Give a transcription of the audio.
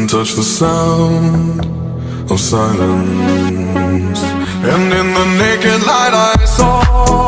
touch the sound of silence. And in the naked light I saw